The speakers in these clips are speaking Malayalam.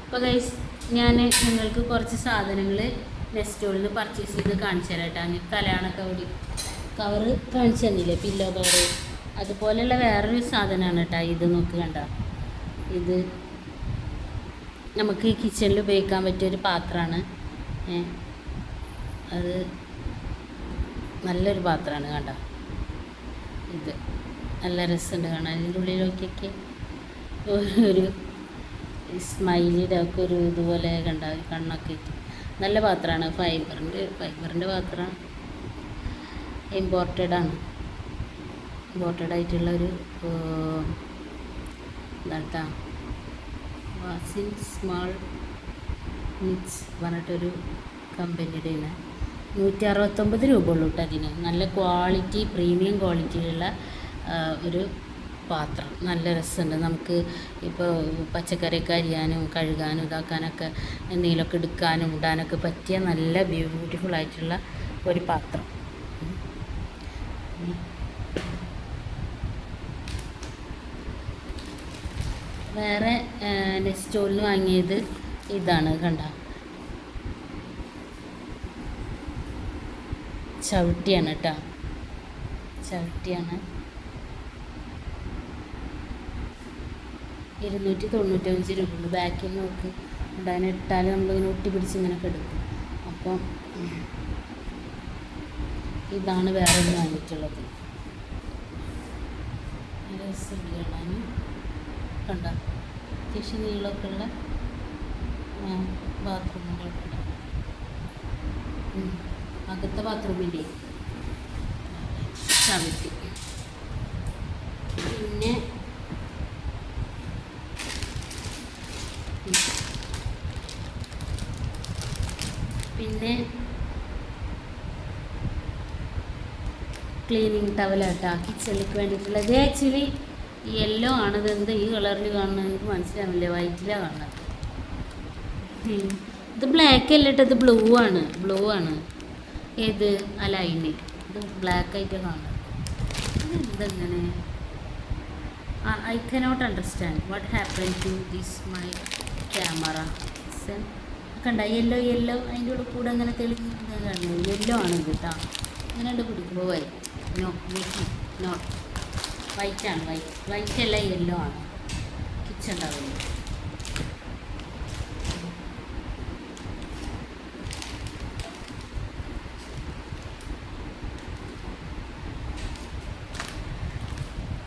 അപ്പോൾ ഗൈസ് ഞാൻ നിങ്ങൾക്ക് കുറച്ച് സാധനങ്ങൾ നെസ്റ്റോളിൽ നിന്ന് പർച്ചേസ് ചെയ്ത് കാണിച്ചു തരാം കേട്ടോ. അങ്ങനെ തലയാണൊക്കെ ഓടി കവറ് കാണിച്ചു തന്നില്ലേ, പില്ലോ കവറ്. അതുപോലെയുള്ള വേറൊരു സാധനമാണ് കേട്ടോ ഇത്. നോക്ക് കണ്ട, ഇത് നമുക്ക് കിച്ചണിൽ ഉപയോഗിക്കാൻ പറ്റിയൊരു പാത്രമാണ്. അത് നല്ലൊരു പാത്രമാണ് കണ്ട. ഇത് നല്ല രസമുണ്ട് കാണാൻ. അതിൻ്റെ ഉള്ളിലൊക്കെ ഒരു സ്മൈലിയുടെ ഒക്കെ ഒരു ഇതുപോലെ കണ്ട, കണ്ണൊക്കെ നല്ല പാത്രമാണ്. ഫൈബറിൻ്റെ പാത്രമാണ്. ഇമ്പോർട്ടഡ് ആയിട്ടുള്ളൊരു എന്താ വാസിൻ സ്മാൾ മിക്സ് പറഞ്ഞിട്ടൊരു കമ്പനിയുടെയാണ്. 169 രൂപ ഉള്ളൂ കേട്ടോ അതിന്. നല്ല ക്വാളിറ്റി, പ്രീമിയം ക്വാളിറ്റിയിലുള്ള ഒരു പാത്രം. നല്ല രസമുണ്ട്. നമുക്ക് ഇപ്പോൾ പച്ചക്കറിയൊക്കെ അരിയാനും കഴുകാനും ഇതാക്കാനൊക്കെ എന്തെങ്കിലുമൊക്കെ എടുക്കാനും ഇടാനൊക്കെ പറ്റിയ നല്ല ബ്യൂട്ടിഫുൾ ആയിട്ടുള്ള ഒരു പാത്രം. വേറെ നെസ്റ്റോളിന് വാങ്ങിയത് ഇതാണ് കണ്ട, ചവിട്ടിയാണ് കേട്ടോ. ചവിട്ടിയാണ് 295 രൂപ ഉള്ളൂ. ബാക്കിൽ നോക്ക് ഉണ്ടാകാൻ ഇട്ടാൽ നമ്മളിങ്ങനെ ഒട്ടി പിടിച്ച് ഇങ്ങനെ കിടക്കും. അപ്പം ഇതാണ് വേറെ ഒന്ന് വാങ്ങിയിട്ടുള്ളത്. രസമുണ്ട് കാണാൻ കണ്ട. അത്യാവശ്യം നീളമൊക്കെ ഉള്ള ബാത്റൂമുകളുണ്ട്. അകത്തെ ബാത്റൂമിൻ്റെ ചവിട്ടി. പിന്നെ ക്ലീനിങ് ടവലാട്ടോ കിച്ചണിലേക്ക് വേണ്ടിയിട്ടുള്ളത്. ആക്ച്വലി യെല്ലോ ആണത്. എന്താ ഈ കളറിൽ കാണുന്നത് എനിക്ക് മനസ്സിലാവില്ല. വൈറ്റിലാണ് കാണുന്നത്. ഇത് ബ്ലാക്ക് അല്ല കേട്ടോ, ഇത് ബ്ലൂ ആണ്. ഏത് അലൈന് ഇത് ബ്ലാക്ക് ആയിട്ട് കാണുന്നത്. ഇതെന്തെങ്ങനെ I cannot understand what happen to this my camera. കണ്ട യെല്ലോ അതിൻ്റെ ഉള്ളിൽ കൂടെ അങ്ങനെ തെളിഞ്ഞ് കാണുന്നത് യെല്ലോ ആണ് കേട്ടോ. അങ്ങനെ ഉണ്ട് പിടിക്കുമ്പോൾ നോ വൈറ്റാണ്. വൈറ്റ് അല്ല, യെല്ലോ ആണ്. കിച്ചൺ ടവൽ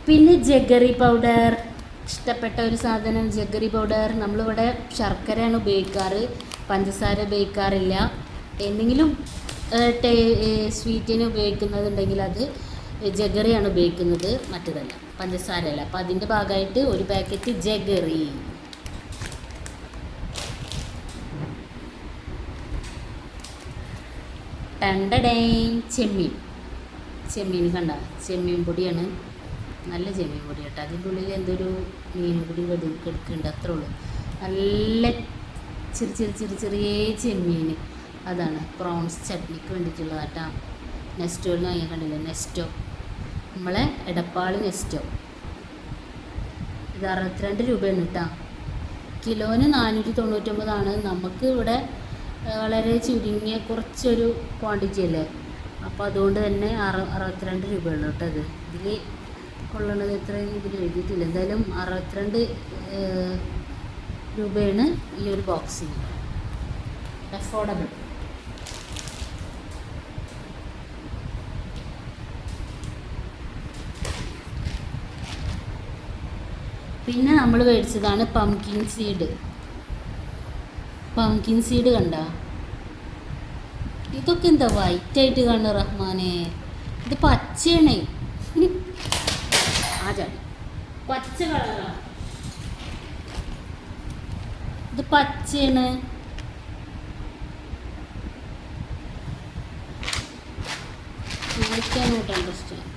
പിന്നെ ജഗറി പൗഡർ. ഇഷ്ടപ്പെട്ട ഒരു സാധനം ജഗറി പൗഡർ. നമ്മളിവിടെ ശർക്കരയാണ് ഉപയോഗിക്കാറ്, പഞ്ചസാര ഉപയോഗിക്കാറില്ല. എന്തെങ്കിലും സ്വീറ്റിന് ഉപയോഗിക്കുന്നതുണ്ടെങ്കിൽ അത് ജഗറിയാണ് ഉപയോഗിക്കുന്നത്, മറ്റേതല്ല, പഞ്ചസാരയല്ല. അപ്പം അതിൻ്റെ ഭാഗമായിട്ട് ഒരു പാക്കറ്റ് ജഗറി. ചെമ്മീൻ കണ്ട, ചെമ്മീൻ പൊടിയാണ്. നല്ല ചെമ്മീൻ പൊടി കേട്ടോ. അതിൻ്റെ ഉള്ളിൽ എന്തൊരു മീൻ പൊടി കിടക്കുന്നുണ്ട്, അത്രേ ഉള്ളൂ. നല്ല ചെറിയ ചെമ്മീൻ. അതാണ് പ്രോൺസ് ചട്നിക്ക് വേണ്ടിയിട്ടുള്ളത് കേട്ടോ. നെസ്റ്റോയിൽ വാങ്ങിയാൽ കണ്ടില്ല, നെസ്റ്റോ, നമ്മളെ എടപ്പാൾ നെസ്റ്റോ. ഇത് 62 രൂപയാണ് കേട്ടോ. കിലോന് 499. നമുക്ക് ഇവിടെ വളരെ ചുരുങ്ങിയ കുറച്ചൊരു ക്വാണ്ടിറ്റി അല്ലേ, അപ്പോൾ അതുകൊണ്ട് തന്നെ 62 രൂപയുള്ളൂ കേട്ടോ. ഇതിൽ കൊള്ളണത് എത്രയും ഇതിൽ എഴുതിയിട്ടില്ല. എന്തായാലും 62 രൂപയാണ് ഈ ഒരു ബോക്സിന്. അഫോർഡബിൾ. പിന്നെ നമ്മൾ മേടിച്ചതാണ് പംകിൻ സീഡ് കണ്ട. ഇതൊക്കെ എന്താ വൈറ്റായിട്ട് കാണുക റഹ്മാനെ. ഇത് പച്ചയാണേ. പച്ച കളറാ. ഇത് പച്ചയാണ്. വായിക്കാനോട്ട് അണ്ടർസ്റ്റാൻഡ്.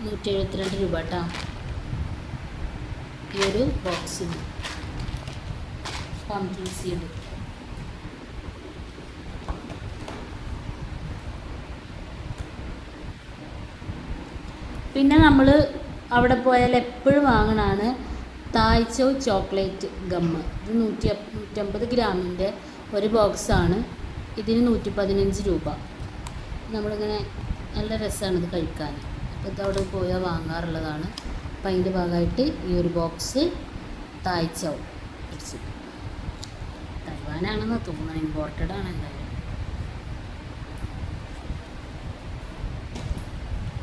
172 രൂപ കേട്ടോ ഈ ഒരു ബോക്സിന്. Pumpkin seed. പിന്നെ നമ്മൾ അവിടെ പോയാൽ എപ്പോഴും വാങ്ങണതാണ് തായ്ച്ചോ ചോക്ലേറ്റ് ഗമ്മ്. ഇത് 150 ഗ്രാമിൻ്റെ ഒരു ബോക്സാണ്. ഇതിന് 115 രൂപ. നമ്മളിങ്ങനെ നല്ല രസമാണ് ഇത് കഴിക്കാൻ. അപ്പോൾ ഇതവിടെ പോയാൽ വാങ്ങാറുള്ളതാണ്. അപ്പം അതിൻ്റെ ഭാഗമായിട്ട് ഈ ഒരു ബോക്സ് തായ്ച്ചോ പിടിച്ചു. തൈവാനാണെന്ന് തോന്നുന്നത്, ഇമ്പോർട്ടഡ് ആണ് എന്തായാലും.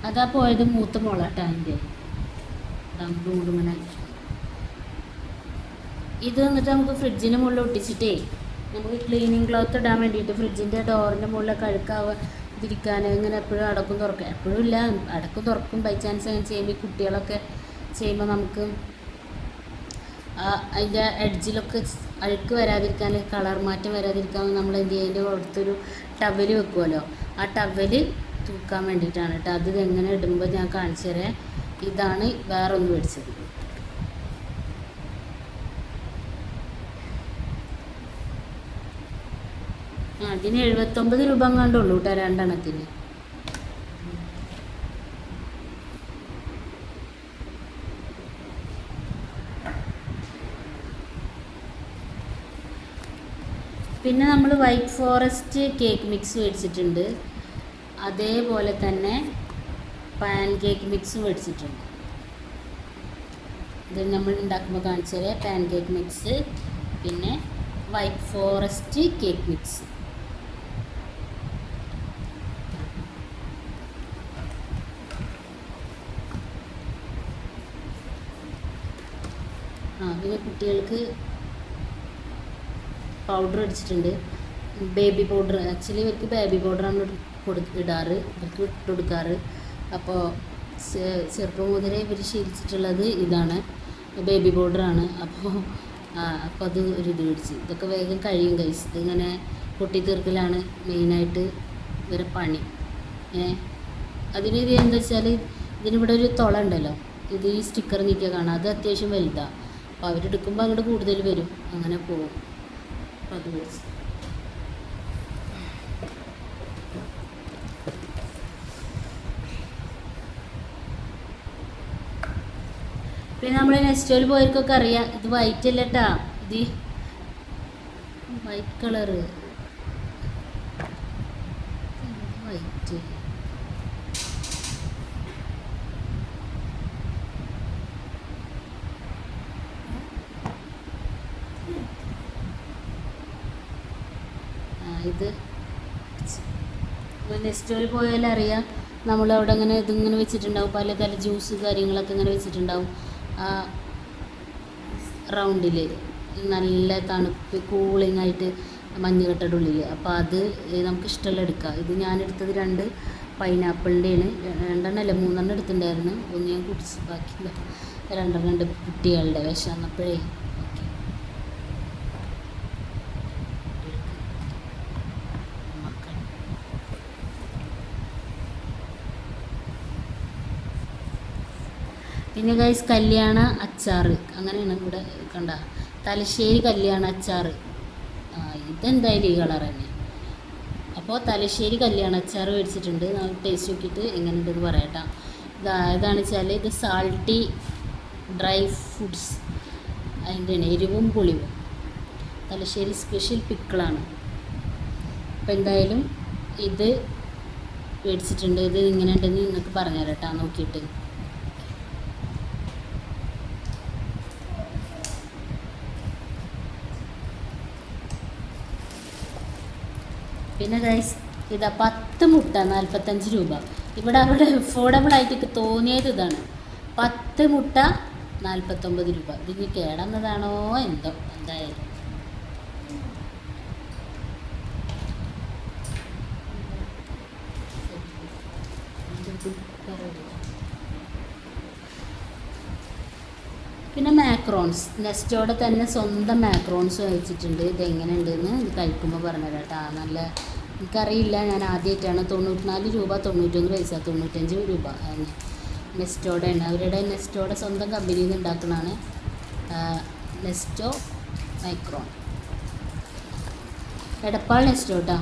അതാ പോയത് മൂത്ത മോളാട്ടോ അതിൻ്റെ അങ്ങോട്ടും ഇങ്ങനെ. ഇത് വന്നിട്ട് നമുക്ക് ഫ്രിഡ്ജിന് മുകളിൽ ഒട്ടിച്ചിട്ടേ നമുക്ക് ക്ലീനിങ് ക്ലോത്ത് ഇടാൻ വേണ്ടിയിട്ട് ഫ്രിഡ്ജിൻ്റെ ഡോറിൻ്റെ മുകളിലൊക്കെ അഴുക്കാവാതിരിക്കാൻ ഇങ്ങനെ എപ്പോഴും അടക്കും തുറക്കും, എപ്പോഴും ഇല്ല അടക്കും തുറക്കും ബൈ ചാൻസ് അങ്ങനെ ചെയ്യുമ്പോൾ കുട്ടികളൊക്കെ ചെയ്യുമ്പോൾ നമുക്ക് അതിൻ്റെ എഡ്ജിലൊക്കെ അഴുക്ക് വരാതിരിക്കാൻ, കളർ മാറ്റം വരാതിരിക്കാൻ നമ്മൾ എന്ത് ചെയ്യുക, അതിൻ്റെ പുറത്തൊരു ടവൽ വെക്കുമല്ലോ, ആ ടവൽ തൂക്കാൻ വേണ്ടിയിട്ടാണ് കേട്ടോ. അത് എങ്ങനെ ഇടുമ്പോൾ ഞാൻ കാണിച്ചു തരാം. ഇതാണ് വേറെ ഒന്ന് മേടിച്ചത്. അതിന് 79 രൂപ എങ്ങാണ്ടുള്ളൂ കേട്ടോ രണ്ടെണ്ണത്തിന്. പിന്നെ നമ്മൾ വൈറ്റ് ഫോറസ്റ്റ് കേക്ക് മിക്സ് മേടിച്ചിട്ടുണ്ട്. അതേപോലെ തന്നെ പാൻ കേക്ക് മിക്സും മേടിച്ചിട്ടുണ്ട്. ഇത് നമ്മൾ ഉണ്ടാക്കുമ്പോൾ കാണിച്ചു തരാം. പാൻ കേക്ക് മിക്സ്, പിന്നെ വൈറ്റ് ഫോറസ്റ്റ് കേക്ക് മിക്സ്. പിന്നെ കുട്ടികൾക്ക് പൗഡർ അടിച്ചിട്ടുണ്ട്, ബേബി പൗഡർ. ആക്ച്വലി ഇവർക്ക് ബേബി പൗഡറാണ് ഇടാറ്, ഇവർക്ക് ഇട്ട് കൊടുക്കാറ്. അപ്പോൾ ചെറുപ്പം മുതലേ ഇവർ ശീലിച്ചിട്ടുള്ളത് ഇതാണ്, ബേബി പൗഡറാണ്. അപ്പോൾ അത് ഒരു ഇത് പിടിച്ച്. ഇതൊക്കെ വേഗം കഴിയും കൈസ്. ഇതിങ്ങനെ പൊട്ടിത്തീർക്കലാണ് മെയിനായിട്ട് ഇവരെ പണി. അതിനൊരു എന്താ വെച്ചാൽ ഇതിനിവിടെ ഒരു തുള ഉണ്ടല്ലോ, ഇത് ഈ സ്റ്റിക്കർ നീക്കിയാൽ കാണാം, അത് അത്യാവശ്യം വലുതാണ്. അപ്പോൾ അവരെടുക്കുമ്പോൾ അങ്ങോട്ട് കൂടുതൽ വരും, അങ്ങനെ പോകും. അപ്പോൾ അത് പിടിച്ച്. പിന്നെ നമ്മൾ നെസ്റ്റോയിൽ പോയവർക്കൊക്കെ അറിയാം, ഇത് വൈറ്റ് അല്ല കേട്ടാ, ഇത് വൈറ്റ് കളറ്, വൈറ്റ്. ഇത് നെസ്റ്റോയിൽ പോയാലും അറിയാം, നമ്മളവിടെ ഇങ്ങനെ ഇതിങ്ങനെ വെച്ചിട്ടുണ്ടാവും, പല തല ജ്യൂസ് കാര്യങ്ങളൊക്കെ ഇങ്ങനെ വെച്ചിട്ടുണ്ടാവും. റൗണ്ടിൽ നല്ല തണുപ്പ് കൂളിംഗ് ആയിട്ട് മഞ്ഞുകെട്ടയുടെ ഉള്ളിൽ. അപ്പോൾ അത് നമുക്ക് ഇഷ്ടമുള്ള എടുക്കാം. ഇത് ഞാനെടുത്തത് 2 പൈനാപ്പിളിൻ്റെയാണ്. 2 അല്ല 3 എടുത്തിട്ടുണ്ടായിരുന്നു. ഒന്ന് ഞാൻ കുടിച്ച്, ബാക്കി 2 കുട്ടികളുടെ വിശന്നപ്പോഴേ. പിന്നെ ഗൈസ് കല്യാണ അച്ചാർ, അങ്ങനെയാണ് ഇവിടെ കണ്ട, തലശ്ശേരി കല്യാണ അച്ചാർ. ഇതെന്തായാലും ഈ കളർ തന്നെ. അപ്പോൾ തലശ്ശേരി കല്യാണ അച്ചാർ മേടിച്ചിട്ടുണ്ട്. നമ്മൾ ടേസ്റ്റ് നോക്കിയിട്ട് എങ്ങനെയുണ്ടെന്ന് പറയട്ടാ. ഇതാണ് വെച്ചാൽ ഇത് സാൾട്ടി ഡ്രൈ ഫുഡ്സ്, അതിൻ്റെ എരിവും പുളിവും തലശ്ശേരി സ്പെഷ്യൽ പിക്കിളാണ്. അപ്പോൾ എന്തായാലും ഇത് മേടിച്ചിട്ടുണ്ട്. ഇത് ഇങ്ങനെ ഉണ്ടെന്ന് നിങ്ങൾക്ക് പറഞ്ഞുതരാം കേട്ടോ നോക്കിയിട്ട്. പിന്നെ ഗൈസ് ഇതാ 10 മുട്ട 45 രൂപ. ഇവിടെ അഫോർഡബിൾ ആയിട്ട് തോന്നിയത് ഇതാണ്. 10 മുട്ട 49 രൂപ. ഇതിന് കേടന്നതാണോ എന്തോ എന്തായാലും. പിന്നെ മാക്രോൺസ്, നെസ്റ്റോടെ തന്നെ സ്വന്തം മാക്രോൺസ് കഴിച്ചിട്ടുണ്ട്. ഇതെങ്ങനെ ഉണ്ടെന്ന് ഇത് കഴിക്കുമ്പോൾ പറഞ്ഞുതരാം കേട്ടോ. നല്ല എനിക്കറിയില്ല, ഞാൻ ആദ്യമായിട്ടാണ്. 94 രൂപ 91 പൈസ 95 രൂപ. നെസ്റ്റോടെയാണ്, അവരുടെ നെസ്റ്റോടെ സ്വന്തം കമ്പനിയിൽ നിന്ന് ഉണ്ടാക്കുന്നതാണ് നെസ്റ്റോ മൈക്രോൺ. എടപ്പാൾ നെസ്റ്റോ കേട്ടോ.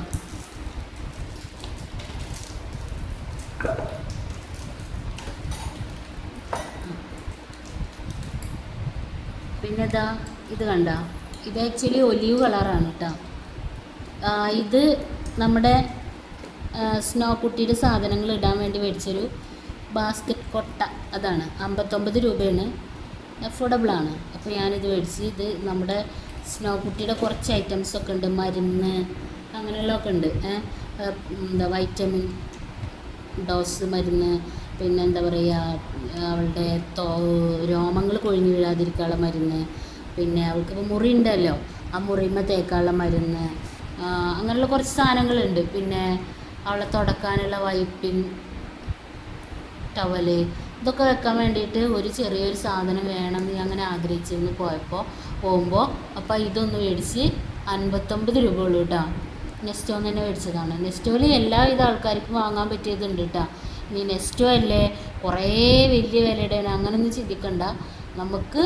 പിന്നെ ഇതാ ഇത് കണ്ട, ഇത് ആക്ച്വലി ഒലീവ് കളറാണ് കേട്ടോ. ഇത് നമ്മുടെ സ്നോ കുട്ടിയുടെ സാധനങ്ങൾ ഇടാൻ വേണ്ടി മേടിച്ചൊരു ബാസ്ക്കറ്റ് കൊട്ട. അതാണ് 59 രൂപയാണ്, അഫോർഡബിളാണ്. അപ്പോൾ ഞാനിത് മേടിച്ച്. ഇത് നമ്മുടെ സ്നോ കുട്ടിയുടെ കുറച്ച് ഐറ്റംസൊക്കെ ഉണ്ട്, മരുന്ന് അങ്ങനെയുള്ളതൊക്കെ ഉണ്ട്. എന്താ വൈറ്റമിൻ ഡോസ് മരുന്ന്, പിന്നെ എന്താ പറയുക അവളുടെ രോമങ്ങൾ കൊഴിഞ്ഞു വീഴാതിരിക്കാനുള്ള മരുന്ന്, പിന്നെ അവൾക്കിപ്പോൾ മുറി ഉണ്ടല്ലോ ആ മുറിമ തേക്കാനുള്ള മരുന്ന്, അങ്ങനെയുള്ള കുറച്ച് സാധനങ്ങളുണ്ട്. പിന്നെ അവളെ തുടക്കാനുള്ള വൈപ്പിംഗ് ടവല്, ഇതൊക്കെ വെക്കാൻ വേണ്ടിയിട്ട് ഒരു ചെറിയൊരു സാധനം വേണമെന്ന് ഞാൻ അങ്ങനെ ആഗ്രഹിച്ചിരുന്നു പോകുമ്പോൾ. അപ്പോൾ ഇതൊന്ന് മേടിച്ച് 59 രൂപ ഉള്ളൂ കേട്ടോ. നെസ്റ്റോന്ന് തന്നെ മേടിച്ചതാണ്. നെസ്റ്റോയിൽ എല്ലാവിധ ആൾക്കാർക്കും വാങ്ങാൻ പറ്റിയതുണ്ട് കേട്ടോ. ഇനി നെസ്റ്റോ അല്ലേ കുറേ വലിയ വിലയുടെ അങ്ങനെയൊന്നും ചിന്തിക്കണ്ട. നമുക്ക്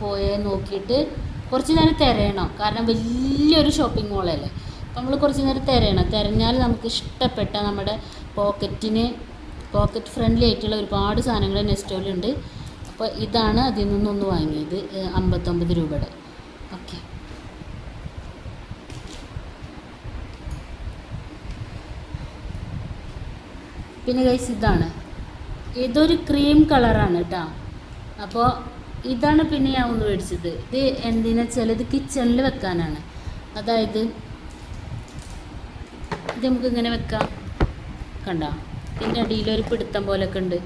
പോയി നോക്കിയിട്ട് കുറച്ച് നേരം തിരയണം, കാരണം വലിയൊരു ഷോപ്പിംഗ് മോളല്ലേ. അപ്പം നമ്മൾ കുറച്ച് നേരം തിരഞ്ഞാൽ നമുക്ക് ഇഷ്ടപ്പെട്ട നമ്മുടെ പോക്കറ്റ് ഫ്രണ്ട്ലി ആയിട്ടുള്ള ഒരുപാട് സാധനങ്ങൾ നെസ്റ്റോയിലുണ്ട്. അപ്പോൾ ഇതാണ് അതിൽ നിന്നൊന്ന് വാങ്ങിയത് 59 രൂപയുടെ. ഓക്കെ, പിന്നെ ഗൈസ് ഇതൊരു ക്രീം കളറാണ് കേട്ടോ. അപ്പോൾ ഇതാണ് പിന്നെ ഞാൻ ഒന്ന് മേടിച്ചത്. ഇത് എന്തിനാ വെച്ചാൽ ഇത് കിച്ചണിൽ വെക്കാനാണ്. അതായത് ഇത് നമുക്ക് ഇങ്ങനെ വെക്കാം, കണ്ട ഇതിൻ്റെ അടിയിലൊരു പിടുത്തം പോലൊക്കെ ഉണ്ട്.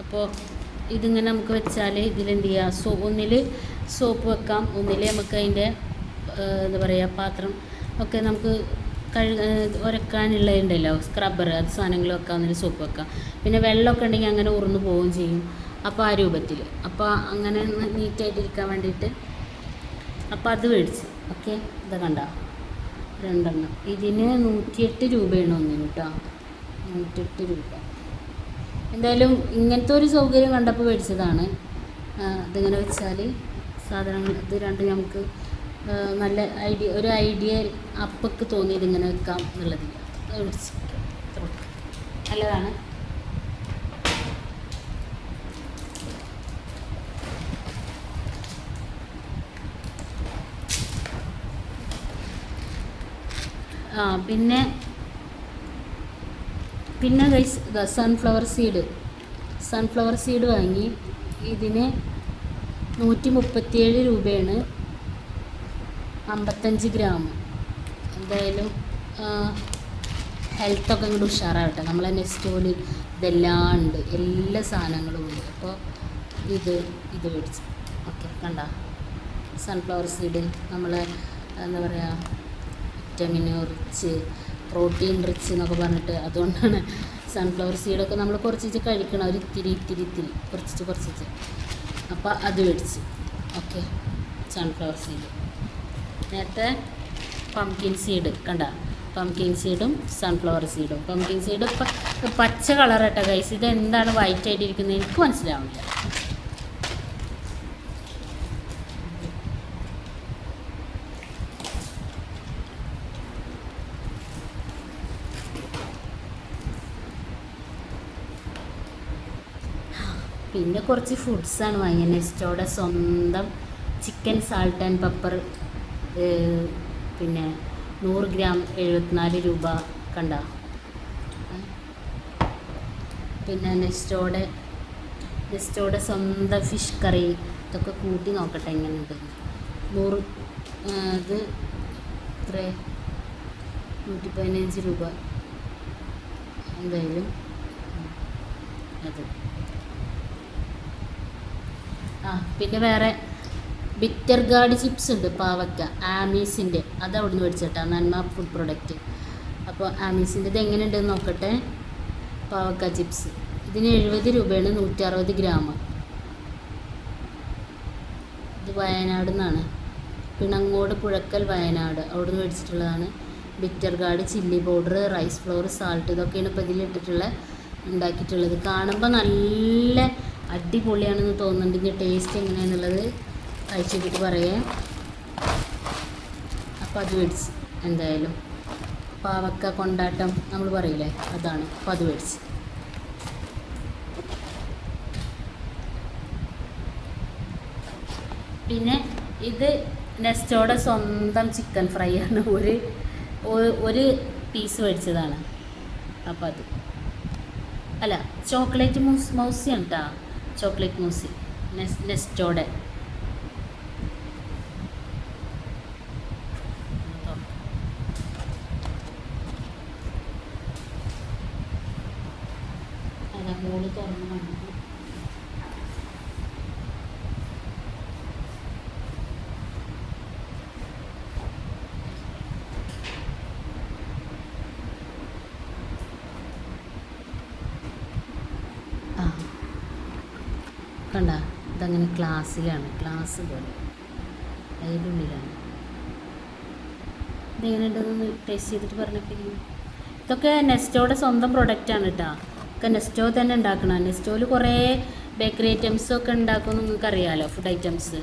അപ്പോൾ ഇതിങ്ങനെ നമുക്ക് വെച്ചാൽ ഇതിലെന്ത് ചെയ്യുക, ഒന്നിൽ സോപ്പ് വെക്കാം, ഒന്നിൽ നമുക്ക് അതിൻ്റെ എന്താ പറയുക പാത്രം ഒക്കെ നമുക്ക് ഉരക്കാനുള്ളതുണ്ടല്ലോ സ്ക്രബ്ബർ, അത് സാധനങ്ങൾ വെക്കാം, ഒന്നിൽ സോപ്പ് വെക്കാം. പിന്നെ വെള്ളമൊക്കെ ഉണ്ടെങ്കിൽ അങ്ങനെ ഉറന്നു പോവുകയും ചെയ്യും. അപ്പോൾ ആ രൂപത്തിൽ, അപ്പോൾ അങ്ങനെ നീറ്റായിട്ടിരിക്കാൻ വേണ്ടിയിട്ട് അപ്പോൾ അത് മേടിച്ച്. ഓക്കെ, ഇത് കണ്ട 2 എണ്ണം. ഇതിന് 108 രൂപയാണ് ഒന്നിന് കേട്ടോ, 108 രൂപ. എന്തായാലും ഇങ്ങനത്തെ ഒരു സൗകര്യം കണ്ടപ്പോൾ മേടിച്ചതാണ്. ഇതിങ്ങനെ വെച്ചാൽ സാധനങ്ങൾ ഇത് രണ്ടും നമുക്ക് നല്ല ഒരു ഐഡിയ അപ്പൊക്ക് തോന്നി ഇതിങ്ങനെ വെക്കാം എന്നുള്ളതില്ല. മേടിച്ച് നല്ലതാണ്. പിന്നെ ഗൈസ് സൺഫ്ലവർ സീഡ് വാങ്ങി. ഇതിന് 137 രൂപയാണ്, 55 ഗ്രാം. എന്തായാലും ഹെൽത്തൊക്കെ ഇങ്ങോട്ട് ഉഷാറാവട്ടെ. നമ്മളെ നെസ്റ്റോയിൽ ഇതെല്ലാം ഉണ്ട്, എല്ലാ സാധനങ്ങളും ഉണ്ട്. അപ്പോൾ ഇത് മേടിച്ചു. ഓക്കെ, കണ്ട സൺഫ്ലവർ സീഡ് നമ്മളെ എന്താ പറയുക വിറ്റമിൻ റിച്ച്, പ്രോട്ടീൻ റിച്ച് എന്നൊക്കെ പറഞ്ഞിട്ട്, അതുകൊണ്ടാണ് സൺഫ്ലവർ സീഡൊക്കെ നമ്മൾ കുറച്ച് കഴിക്കണം, ഒരു ഇത്തിരി കുറച്ച്. അപ്പോൾ അത് മേടിച്ച്. Okay, sunflower seed. നേരത്തെ പംകിൻ സീഡ് കണ്ട, പംകിൻ സീഡും സൺഫ്ലവർ സീഡും. പംകിൻ സീഡ് പച്ച കളറാട്ടോ ഗൈസ്. ഇത് എന്താണ് വൈറ്റ് ആയിട്ടിരിക്കുന്നത് എനിക്ക് മനസ്സിലാവില്ല. പിന്നെ കുറച്ച് ഫുഡ്സാണ് വാങ്ങിയത്. നെസ്റ്റോടെ സ്വന്തം ചിക്കൻ സാൾട്ട് ആൻഡ് പെപ്പർ, പിന്നെ 100 ഗ്രാം 74 രൂപ കണ്ട. പിന്നെ നെസ്റ്റോടെ സ്വന്തം ഫിഷ് കറി, ഇതൊക്കെ കൂട്ടി നോക്കട്ടെ എങ്ങനെയുണ്ട്. 100 ഇത് എത്ര 115 രൂപ എന്തായാലും അത്. പിന്നെ വേറെ ബിറ്റർ ഗാർഡ് ചിപ്സ് ഉണ്ട്, പാവയ്ക്ക, ആമീസിൻ്റെ. അത് അവിടെ നിന്ന് മേടിച്ചിട്ടാ, നന്മ ഫുഡ് പ്രൊഡക്റ്റ്. അപ്പോൾ ആമീസിൻ്റെ ഇത് എങ്ങനെയുണ്ടെന്ന് നോക്കട്ടെ. പാവയ്ക്ക ചിപ്സ് ഇതിന് 70 രൂപയാണ്, 160 ഗ്രാം. ഇത് വയനാട് നിന്നാണ്, പിണങ്ങോട് പുഴക്കൽ വയനാട്, അവിടെ നിന്ന് മേടിച്ചിട്ടുള്ളതാണ്. Bitter gourd chilli powder, rice flour, salt, ഇതൊക്കെയാണ് ഇപ്പോൾ ഉണ്ടാക്കിയിട്ടുള്ളത്. കാണുമ്പോൾ നല്ല അടിപൊളിയാണെന്ന് തോന്നുന്നുണ്ട്. ഇനി ടേസ്റ്റ് എങ്ങനെയാണെന്നുള്ളത് കഴിച്ചിട്ട് പറയാം. അപ്പോൾ അത് മേടിച്ച്. എന്തായാലും പാവക്ക കൊണ്ടാട്ടം നമ്മൾ പറയില്ലേ, അതാണ്. അപ്പോൾ അത് മേടിച്ച്. പിന്നെ ഇത് നെസ്റ്റോടെ സ്വന്തം ചിക്കൻ ഫ്രൈ ആണ്. ഒരു പീസ് മേടിച്ചതാണ്. അപ്പോൾ അത് അല്ല, ചോക്ലേറ്റ് മൗസിയാണ് കേട്ടോ. ചോക്ലേറ്റ് മൗസി നെസ്റ്റോടെ. അതാ മോള് തുറന്ന് കണ്ടു. കണ്ട, ഇതങ്ങനെ ഗ്ലാസ്സിലാണ്, ഗ്ലാസ് പോലെ അതിൻ്റെ ഉള്ളിലാണ്. ഇതെങ്ങനെ ഉണ്ടെന്ന് ടേസ്റ്റ് ചെയ്തിട്ട് പറഞ്ഞപ്പോൾ ഇതൊക്കെ നെസ്റ്റോയുടെ സ്വന്തം പ്രൊഡക്റ്റാണ് കേട്ടോ. ഒക്കെ നെസ്റ്റോ തന്നെ ഉണ്ടാക്കണം. നെസ്റ്റോയിൽ കുറേ ബേക്കറി ഐറ്റംസൊക്കെ ഉണ്ടാക്കുമെന്ന് നിങ്ങൾക്ക് അറിയാമല്ലോ, ഫുഡ് ഐറ്റംസ്.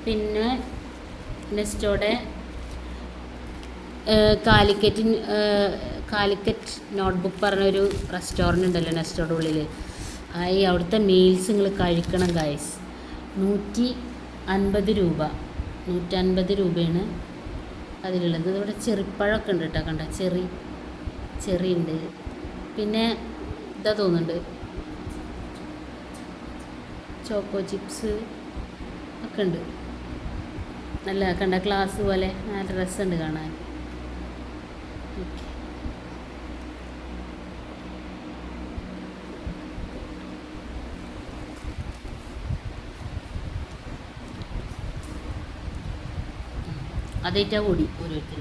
പിന്നെ നെസ്റ്റോയുടെ കാലിക്കറ്റ് നോട്ട്ബുക്ക് പറഞ്ഞൊരു റെസ്റ്റോറൻറ്റ് ഉണ്ടല്ലോ നെസ്റ്റോയുടെ ഉള്ളിൽ. അവിടുത്തെ മീൽസ് നിങ്ങൾ കഴിക്കണം ഗൈസ്. 150 രൂപ, 150 രൂപയാണ് അതിലുള്ളത്. ഇവിടെ ചെറിപ്പഴമൊക്കെ ഉണ്ട് കേട്ടോ. കണ്ട, ചെറി ഉണ്ട്. പിന്നെ ഇതാ തോന്നുന്നുണ്ട് ചോക്കോ ചിപ്സ് ഒക്കെ ഉണ്ട്. നല്ല കണ്ട ഗ്ലാസ് പോലെ നല്ല രസമുണ്ട് കാണാൻ. ഓക്കെ, അതേറ്റാ കൂടി ഓരോരുത്തർ.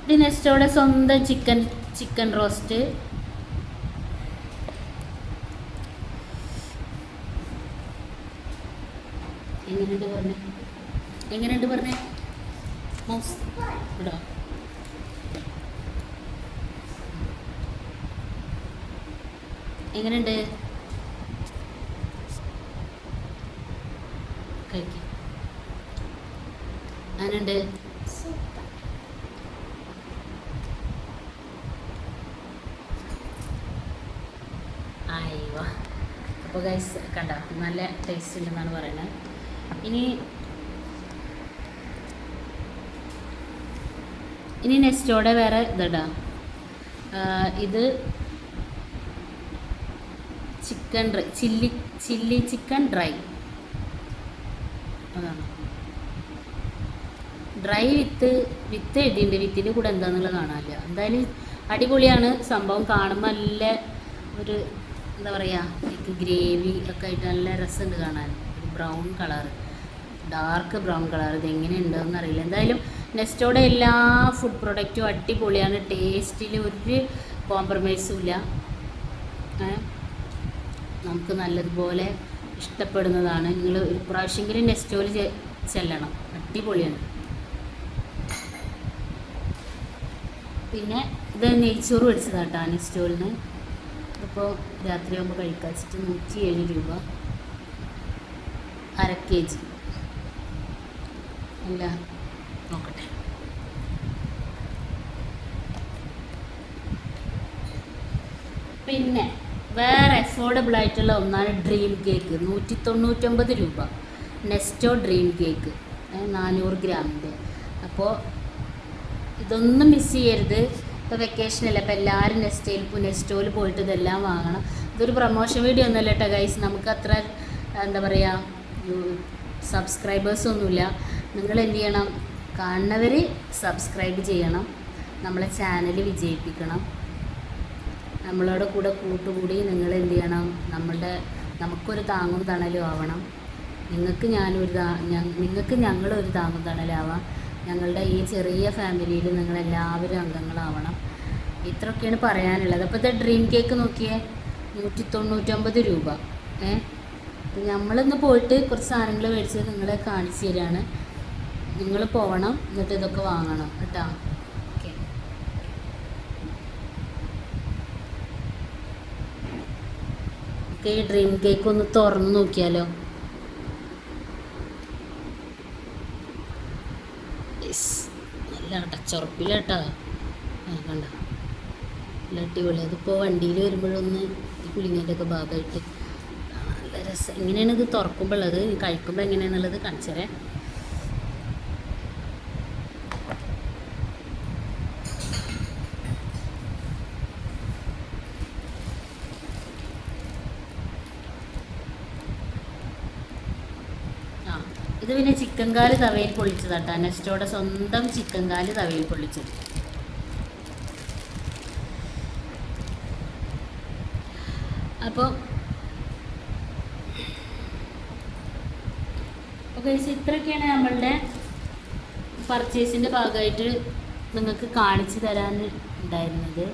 ഇത് നെസ്റ്റോടെ സ്വന്തം ചിക്കൻ റോസ്റ്റ്. എങ്ങനെയുണ്ട് പറഞ്ഞേ മൗസ് ഇടോ. എങ്ങനെയുണ്ട് കഴിക്കും? അങ്ങനെയുണ്ട്. അയ്യോ, അപ്പോൾ ഗൈസ് കണ്ട, നല്ല ടേസ്റ്റ് ഉണ്ടെന്നാണ് പറയുന്നത്. ഇനി നെസ്റ്റോടെ വേറെ ഇതടാ. ഇത് chicken dry, chilli chicken dry. അതാണ് ഡ്രൈ വിത്ത് എഴുതിയിട്ടുണ്ട്. വിത്തിൻ്റെ കൂടെ എന്താണെന്നുള്ളത് കാണാനില്ല. എന്തായാലും അടിപൊളിയാണ് സംഭവം. കാണുമ്പോൾ നല്ല ഒരു എന്താ പറയുക, ഗ്രേവി ഒക്കെ ആയിട്ട് നല്ല രസമുണ്ട് കാണാൻ. ഒരു brown colour, dark brown colour. ഇതെങ്ങനെ ഉണ്ടോയെന്ന് അറിയില്ല. എന്തായാലും നെസ്റ്റോടെ എല്ലാ ഫുഡ് പ്രൊഡക്റ്റും അടിപൊളിയാണ്. ടേസ്റ്റിൽ ഒരു കോംപ്രമൈസും ഇല്ല. നമുക്ക് നല്ലതുപോലെ ഇഷ്ടപ്പെടുന്നതാണ്. നിങ്ങൾ ഒരു പ്രാവശ്യമെങ്കിലും നെസ്റ്റോയിൽ ചെല്ലണം, അടിപൊളിയാണ്. പിന്നെ ഇത് നെയ്ച്ചോറ് മേടിച്ചതാട്ടോ നെസ്റ്റോയിൽ നിന്ന്. ഇപ്പോൾ രാത്രിയാകുമ്പോൾ കഴിക്കാൻ വെച്ചിട്ട് 107 രൂപ, 1/2 kg. അല്ല, നോക്കട്ടെ. പിന്നെ വേറെ അഫോർഡബിൾ ആയിട്ടുള്ള ഒന്നാണ് ഡ്രീം കേക്ക്. 199 രൂപ നെസ്റ്റോ ഡ്രീം കേക്ക്, 400 ഗ്രാമിൻ്റെ. അപ്പോൾ ഇതൊന്നും മിസ് ചെയ്യരുത്. ഇപ്പോൾ വെക്കേഷനല്ല, അപ്പോൾ എല്ലാവരും നെസ്റ്റോയിൽ പോയിട്ട് ഇതെല്ലാം വാങ്ങണം. ഇതൊരു പ്രൊമോഷൻ വീഡിയോ ഒന്നുമല്ല കേട്ടോ ഗൈസ്. നമുക്ക് അത്ര എന്താ പറയുക, സബ്സ്ക്രൈബേഴ്സൊന്നുമില്ല. നിങ്ങൾ എന്ത് ചെയ്യണം, കാണുന്നവർ സബ്സ്ക്രൈബ് ചെയ്യണം, നമ്മളെ ചാനൽ വിജയിപ്പിക്കണം. നമ്മളോട് കൂടെ കൂട്ടുകൂടി നിങ്ങൾ എന്ത് ചെയ്യണം, നമുക്കൊരു താങ്ങും തണലും ആവണം. നിങ്ങൾക്ക് ഞങ്ങളൊരു താങ്ങും തണലാവാം. ഞങ്ങളുടെ ഈ ചെറിയ ഫാമിലിയിൽ നിങ്ങളെല്ലാവരും അംഗങ്ങളാവണം. ഇത്രയൊക്കെയാണ് പറയാനുള്ളത്. അപ്പോൾ ഇത് ഡ്രീം കേക്ക് നോക്കിയേ, 199 രൂപ. നമ്മളിന്ന് പോയിട്ട് കുറച്ച് സാധനങ്ങൾ മേടിച്ച് നിങ്ങളെ കാണിച്ചു തരികയാണ്. നിങ്ങൾ പോകണം, എന്നിട്ട് ഇതൊക്കെ വാങ്ങണം കേട്ടോ. ഓക്കെ, ഈ ഡ്രീം കേക്ക് ഒന്ന് തുറന്ന് നോക്കിയാലോ. നല്ല ടച്ചുറപ്പിലാട്ടോ കണ്ട നല്ല അടിപൊളി. അതിപ്പോൾ വണ്ടിയിൽ വരുമ്പോഴൊന്ന് ഈ പുളിങ്ങൻ്റെ ഒക്കെ ഭാഗമായിട്ട് നല്ല രസം. എങ്ങനെയാണ് ഇത് തുറക്കുമ്പോഴുള്ളത്, കഴിക്കുമ്പോൾ എങ്ങനെയാണെന്നുള്ളത് കാണിച്ചു തരാം. ഇത് പിന്നെ ചിക്കൻ കാല് തവയിൽ പൊള്ളിച്ചതാട്ടോ. നെസ്റ്റോടെ സ്വന്തം ചിക്കൻ കാല് തവയിൽ പൊള്ളിച്ചത്. അപ്പോൾ ഓക്കെ, ഇത്രയൊക്കെയാണ് നമ്മളുടെ പർച്ചേസിൻ്റെ ഭാഗമായിട്ട് നിങ്ങൾക്ക് കാണിച്ചു തരാൻ ഉണ്ടായിരുന്നത്.